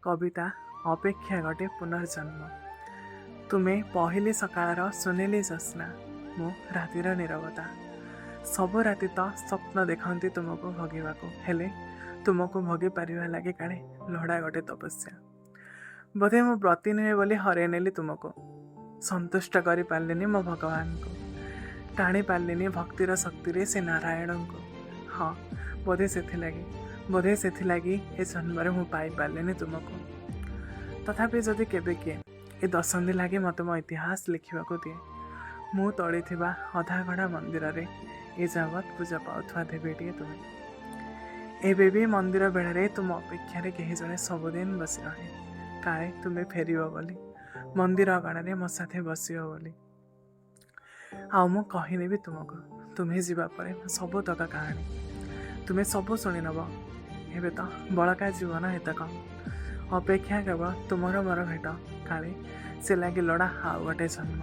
कविता अपेक्षा गटे पुनर्जन्म। तुमे पहिले सकाळर सुनेली जस्ना मो रातिर नीरवता। सबु राति त स्वप्न देखती तुमको भोगिबाको, हेले तुमको भोगी पारिबा लागि काळे लड़ा गटे तपस्या। बोधे मो व्रती नुहे बोली हरै नेली तुमको, संतुष्ट करि पारलिनी मो भगवान को, टाणी पारलिनी भक्तिर शक्ति रे से नारायण को। हाँ बोधे सेथिलागी ए जन्म मु पाई पारलिनी तुमको। तथापि जदि केबे किए ए दशंधि लगे मत मो इतिहास लिखा दिए, मु तली थिबा अधागढ़ा मंदिर रे ए जावत पूजा पाउथवा देवीटिए तुमे। एबे भी मंदिर बेड़े तुम अपेक्षा कहीं जड़े सबुदिन बसी रहे, काले तुम्हें फेर बोली, मंदिर अगणारे मो साथे बसियो बोली। आउ मु कहनेबी तुमको, तुम्हें जीवा परे सबु तक कहानी तुम्हें सबू शुणी नब। एबे तो बड़का जीवन हेतक अपेक्षा केवल तुमर मोर भेट, काले से लगे लड़ा हाउ गटे जन्म।